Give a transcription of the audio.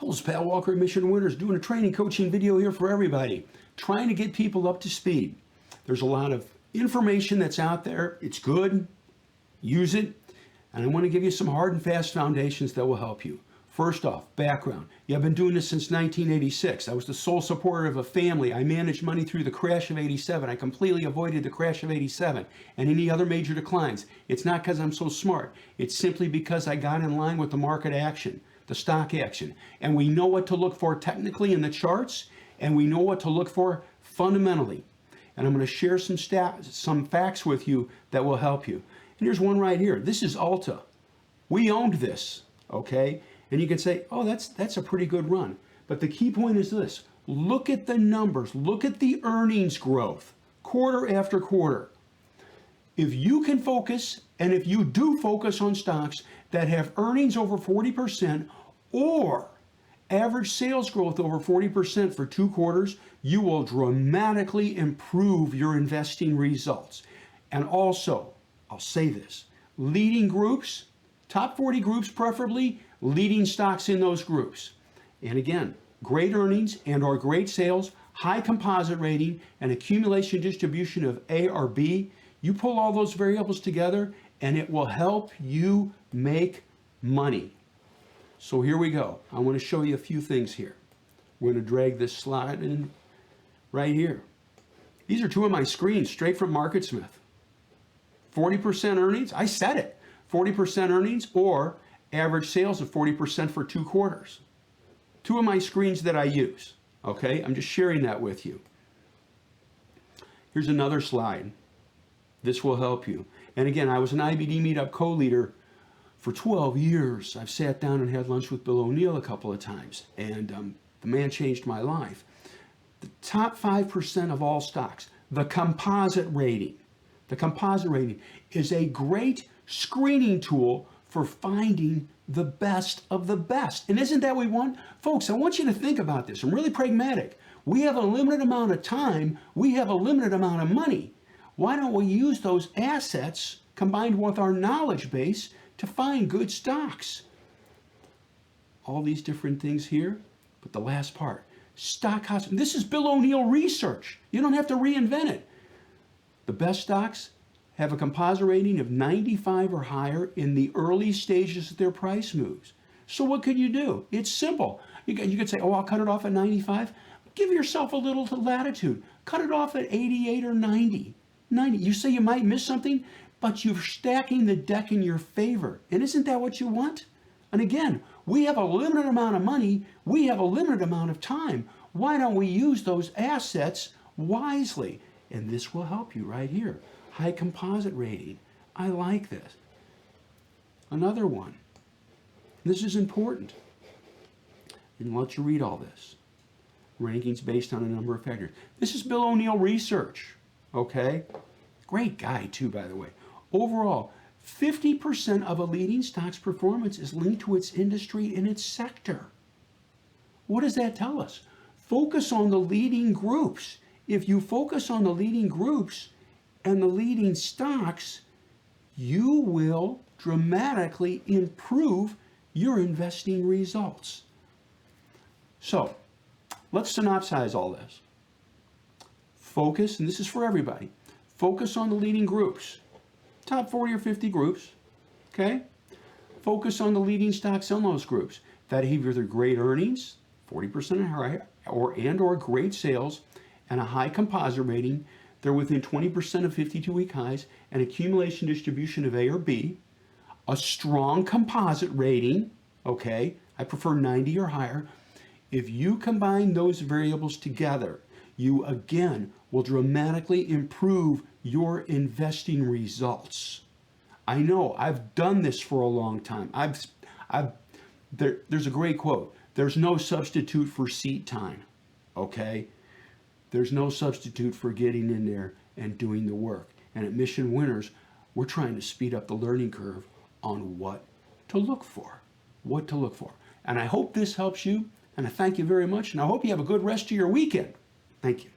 Hello, it's Pat Walker, Mission Winners, doing a training coaching video here for everybody, trying to get people up to speed. There's a lot of information that's out there. It's good. Use it. And I want to give you some hard and fast foundations that will help you. First off, background. Yeah, I've been doing this since 1986. I was the sole supporter of a family. I managed money through the crash of '87. I completely avoided the crash of '87 and any other major declines. It's not because I'm so smart. It's simply because I got in line with the market action, the stock action. And we know what to look for technically in the charts, and we know what to look for fundamentally. And I'm going to share some facts with you that will help you. And here's one right here. This is Alta. We owned this, okay? And you can say, oh, that's a pretty good run. But the key point is this. Look at the numbers. Look at the earnings growth, quarter after quarter. If you can focus, and if you do focus on stocks that have earnings over 40% or average sales growth over 40% for 2 quarters, you will dramatically improve your investing results. And also, I'll say this, leading groups, top 40 groups preferably, leading stocks in those groups. And again, great earnings and or great sales, high composite rating, and accumulation distribution of A or B. You pull all those variables together and it will help you make money. So here we go. I want to show you a few things here. We're going to drag this slide in right here. These are 2 of my screens straight from MarketSmith. 40% earnings, I said it. 40% earnings or average sales of 40% for 2 quarters. 2 of my screens that I use, okay? I'm just sharing that with you. Here's another slide. This will help you. And again, I was an IBD meetup co-leader for 12 years. I've sat down and had lunch with Bill O'Neill a couple of times, and the man changed my life. The top 5% of all stocks, the composite rating is a great screening tool for finding the best of the best. And isn't that what we want? Folks, I want you to think about this. I'm really pragmatic. We have a limited amount of time. We have a limited amount of money. Why don't we use those assets combined with our knowledge base to find good stocks? All these different things here, but the last part, stock house. This is Bill O'Neill research. You don't have to reinvent it. The best stocks have a composite rating of 95 or higher in the early stages of their price moves. So what could you do? It's simple. You could say, oh, I'll cut it off at 95. Give yourself a little latitude. Cut it off at 88 or 90. You say you might miss something, but you're stacking the deck in your favor. And isn't that what you want? And again, we have a limited amount of money. We have a limited amount of time. Why don't we use those assets wisely? And this will help you right here. High composite rating. I like this. Another one. This is important. And I'll let you read all this. Rankings based on a number of factors. This is Bill O'Neill research. Okay? Great guy too, by the way. Overall, 50% of a leading stock's performance is linked to its industry and its sector. What does that tell us? Focus on the leading groups. If you focus on the leading groups and the leading stocks, you will dramatically improve your investing results. So, let's synopsize all this. Focus, and this is for everybody, focus on the leading groups, top 40 or 50 groups, okay? Focus on the leading stocks in those groups that have either great earnings, 40% or higher, or great sales, and a high composite rating. They're within 20% of 52-week highs, an accumulation distribution of A or B, a strong composite rating, okay? I prefer 90 or higher. If you combine those variables together, you again will dramatically improve your investing results. I know, I've done this for a long time. There's a great quote. There's no substitute for seat time, okay? There's no substitute for getting in there and doing the work. And at Mission Winners, we're trying to speed up the learning curve on what to look for. What to look for. And I hope this helps you. And I thank you very much. And I hope you have a good rest of your weekend. Thank you.